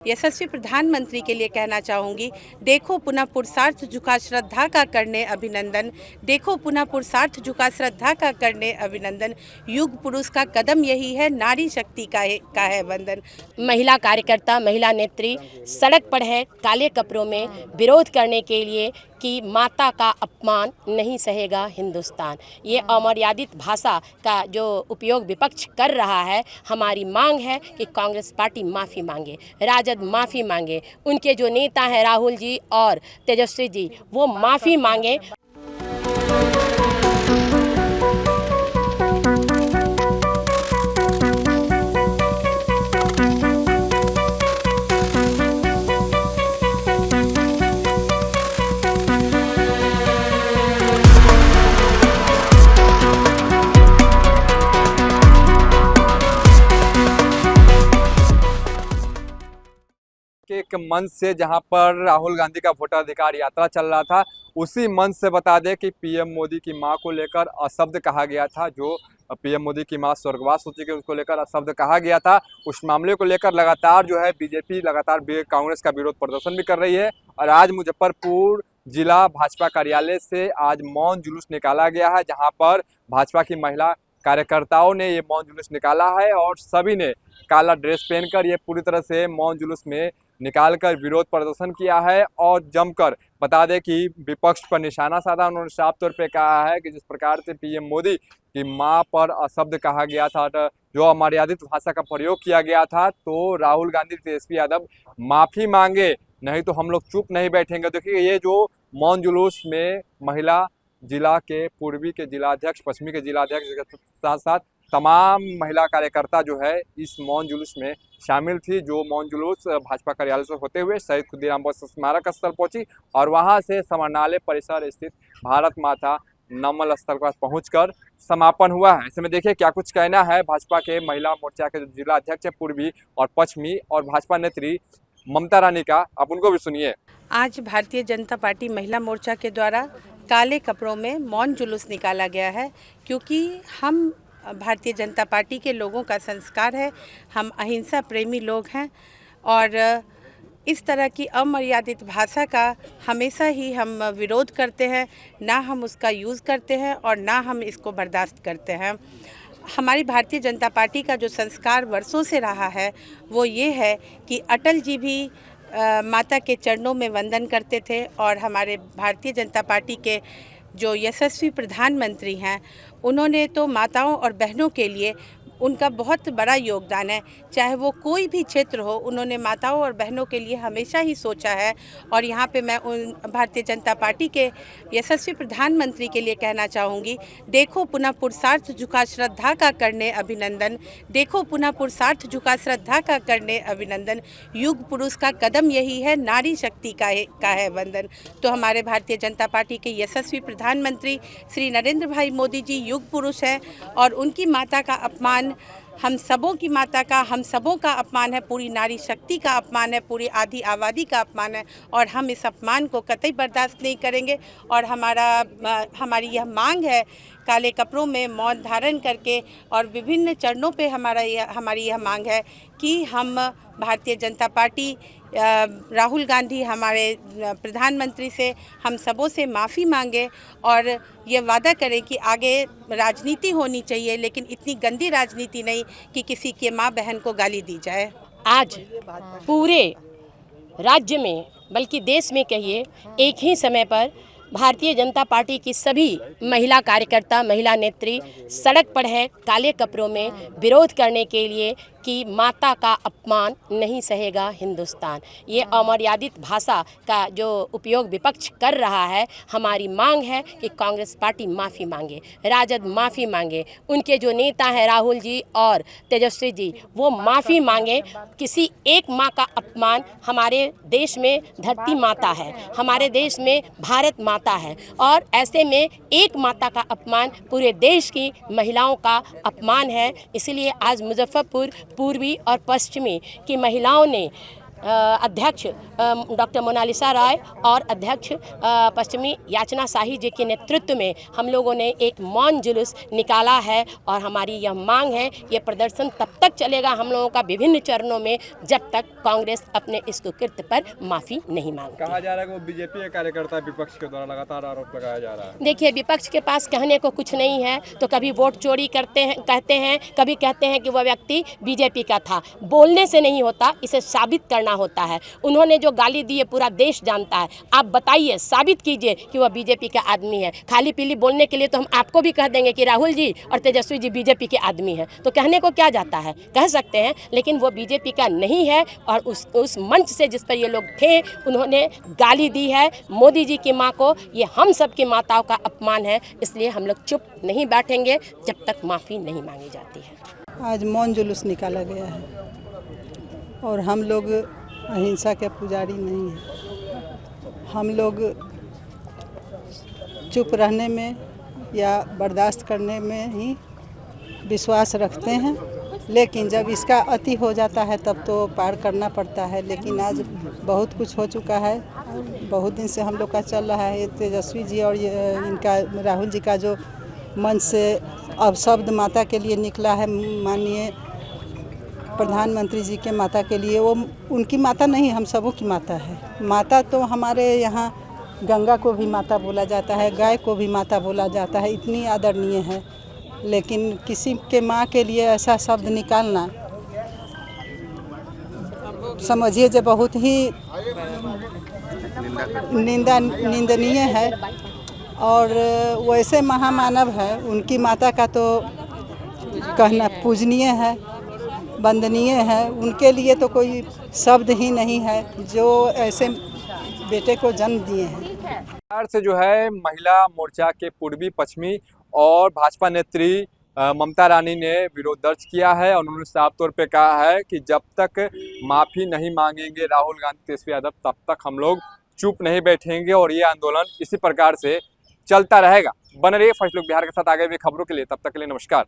यशस्वी प्रधानमंत्री के लिए कहना चाहूँगी, देखो पुनः पुरुषार्थ झुका श्रद्धा का करने अभिनंदन। देखो पुनः पुरुषार्थ झुका श्रद्धा का करने अभिनंदन। युग पुरुष का कदम यही है, नारी शक्ति का है वंदन। महिला कार्यकर्ता, महिला नेत्री सड़क पर है काले कपड़ों में विरोध करने के लिए कि माता का अपमान नहीं सहेगा हिंदुस्तान। ये अमर्यादित भाषा का जो उपयोग विपक्ष कर रहा है, हमारी मांग है कि कांग्रेस पार्टी माफ़ी मांगे, राजद माफ़ी मांगे, उनके जो नेता हैं राहुल जी और तेजस्वी जी वो माफ़ी मांगे। एक मंच से जहां पर राहुल गांधी का वोटाधिकार यात्रा चल रहा था, उसी मंच से बता दें कि पीएम मोदी की मां को लेकर अशब्द कहा गया था। जो पीएम मोदी की मां स्वर्गवास हो चुकी है, उसको लेकर अशब्द कहा गया था। उस मामले को लेकर लगातार जो है बीजेपी लगातार कांग्रेस का विरोध प्रदर्शन भी कर रही है। और आज मुजफ्फरपुर जिला भाजपा कार्यालय से आज मौन जुलूस निकाला गया है, जहाँ पर भाजपा की महिला कार्यकर्ताओं ने ये मौन जुलूस निकाला है और सभी ने काला ड्रेस पहनकर ये पूरी तरह से मौन जुलूस में निकालकर विरोध प्रदर्शन किया है। और जमकर बता दें कि विपक्ष पर निशाना साधा। उन्होंने साफ तौर पे कहा है कि जिस प्रकार से पीएम मोदी की मां पर अशब्द कहा गया था, जो अमर्यादित भाषा का प्रयोग किया गया था, तो राहुल गांधी, तेजस्वी यादव माफी मांगे, नहीं तो हम लोग चुप नहीं बैठेंगे। देखिए, ये जो मौन जुलूस में महिला जिला के पूर्वी के जिलाध्यक्ष, पश्चिमी के जिलाध्यक्ष के साथ साथ तमाम महिला कार्यकर्ता जो है इस मौन जुलूस में शामिल थी। जो मौन जुलूस भाजपा कार्यालय से होते हुए शहीद खुदीराम बोस स्मारक स्थल पहुंची और वहां से समरनालय परिसर स्थित भारत माता नमन स्थल पर पहुंचकर समापन हुआ है। ऐसे में देखिए क्या कुछ कहना है भाजपा के महिला मोर्चा के जो जिला अध्यक्ष है पूर्वी और पश्चिमी और भाजपा नेत्री ममता रानी का, आप उनको भी सुनिए। आज भारतीय जनता पार्टी महिला मोर्चा के द्वारा काले कपड़ों में मौन जुलूस निकाला गया है, क्योंकि हम भारतीय जनता पार्टी के लोगों का संस्कार है, हम अहिंसा प्रेमी लोग हैं और इस तरह की अमर्यादित भाषा का हमेशा ही हम विरोध करते हैं, ना हम उसका यूज़ करते हैं और ना हम इसको बर्दाश्त करते हैं। हमारी भारतीय जनता पार्टी का जो संस्कार वर्षों से रहा है वो ये है कि अटल जी भी माता के चरणों में वंदन करते थे और हमारे भारतीय जनता पार्टी के जो यशस्वी प्रधानमंत्री हैं, उन्होंने तो माताओं और बहनों के लिए उनका बहुत बड़ा योगदान है। चाहे वो कोई भी क्षेत्र हो, उन्होंने माताओं और बहनों के लिए हमेशा ही सोचा है। और यहाँ पे मैं उन भारतीय जनता पार्टी के यशस्वी प्रधानमंत्री के लिए कहना चाहूँगी, देखो पुनः पुरुषार्थ झुका श्रद्धा का करने अभिनंदन। देखो पुनः पुरुषार्थ झुका श्रद्धा का करने अभिनंदन। युग पुरुष का कदम यही है, नारी शक्ति का है वंदन। तो हमारे भारतीय जनता पार्टी के यशस्वी प्रधानमंत्री श्री नरेंद्र भाई मोदी जी युग पुरुष हैं और उनकी माता का अपमान हम सबों की माता का, हम सबों का अपमान है, पूरी नारी शक्ति का अपमान है, पूरी आधी आबादी का अपमान है और हम इस अपमान को कतई बर्दाश्त नहीं करेंगे। और हमारी यह मांग है, काले कपड़ों में मौन धारण करके और विभिन्न चरणों पे हमारी यह मांग है कि हम भारतीय जनता पार्टी राहुल गांधी हमारे प्रधानमंत्री से, हम सबों से माफ़ी मांगे और ये वादा करें कि आगे राजनीति होनी चाहिए, लेकिन इतनी गंदी राजनीति नहीं कि किसी के माँ बहन को गाली दी जाए। आज पूरे राज्य में, बल्कि देश में कहिए, एक ही समय पर भारतीय जनता पार्टी की सभी महिला कार्यकर्ता, महिला नेत्री सड़क पर है काले कपड़ों में विरोध करने के लिए कि माता का अपमान नहीं सहेगा हिंदुस्तान। ये अमर्यादित भाषा का जो उपयोग विपक्ष कर रहा है, हमारी मांग है कि कांग्रेस पार्टी माफ़ी मांगे, राजद माफ़ी मांगे, उनके जो नेता हैं राहुल जी और तेजस्वी जी वो माफ़ी मांगे। किसी एक माँ का अपमान, हमारे देश में धरती माता है, हमारे देश में भारत माता है और ऐसे में एक माता का अपमान पूरे देश की महिलाओं का अपमान है। इसलिए आज मुजफ्फरपुर पूर्वी और पश्चिमी की महिलाओं ने अध्यक्ष डॉक्टर मोनालिसा राय और अध्यक्ष पश्चिमी याचना शाही जी के नेतृत्व में हम लोगों ने एक मौन जुलूस निकाला है और हमारी यह मांग है, ये प्रदर्शन तब तक चलेगा हम लोगों का विभिन्न चरणों में जब तक कांग्रेस अपने इस कुकृत्य पर माफ़ी नहीं मांगती। कहा जा रहा है कि वो बीजेपी के कार्यकर्ता विपक्ष के द्वारा लगातार आरोप लगाया जा रहा है। देखिए, विपक्ष के पास कहने को कुछ नहीं है, तो कभी वोट चोरी करते हैं कहते हैं, कभी कहते हैं कि वह व्यक्ति बीजेपी का था। बोलने से नहीं होता, इसे साबित करना होता है। उन्होंने जो गाली दी है पूरा देश जानता है। आप बताइए, साबित कीजिए कि वह बीजेपी का आदमी है। खाली पीली बोलने के लिए तो हम आपको भी कह देंगे कि राहुल जी और तेजस्वी जी बीजेपी के आदमी हैं, तो कहने को क्या जाता है, कह सकते हैं, लेकिन वो बीजेपी का नहीं है। और उस मंच से जिस पर ये लोग थे, उन्होंने गाली दी है मोदी जी की माँ को। ये हम सब की माताओं का अपमान है, इसलिए हम लोग चुप नहीं बैठेंगे जब तक माफ़ी नहीं मांगी जाती है। आज मौन जुलूस निकाला गया है और हम लोग अहिंसा के पुजारी नहीं हैं। हम लोग चुप रहने में या बर्दाश्त करने में ही विश्वास रखते हैं, लेकिन जब इसका अति हो जाता है तब तो पार करना पड़ता है। लेकिन आज बहुत कुछ हो चुका है, बहुत दिन से हम लोग का चल रहा है। तेजस्वी जी और इनका राहुल जी का जो मन से अब शब्द माता के लिए निकला है, माननीय प्रधानमंत्री जी के माता के लिए, वो उनकी माता नहीं, हम सबों की माता है। माता तो हमारे यहाँ गंगा को भी माता बोला जाता है, गाय को भी माता बोला जाता है, इतनी आदरणीय है। लेकिन किसी के माँ के लिए ऐसा शब्द निकालना समझिए जो बहुत ही निंदनीय है। और वैसे महामानव है, उनकी माता का तो कहना पूजनीय है, वंदनीय है। उनके लिए तो कोई शब्द ही नहीं है जो ऐसे बेटे को जन्म दिए हैं। बिहार से जो है महिला मोर्चा के पूर्वी, पश्चिमी और भाजपा नेत्री ममता रानी ने विरोध दर्ज किया है। और उन्होंने साफ तौर पे कहा है कि जब तक माफ़ी नहीं मांगेंगे राहुल गांधी, तेजस्वी यादव, तब तक हम लोग चुप नहीं बैठेंगे और ये आंदोलन इसी प्रकार से चलता रहेगा। बने रहिए फर्स्ट लुक बिहार के साथ आगे भी खबरों के लिए। तब तक के लिए नमस्कार।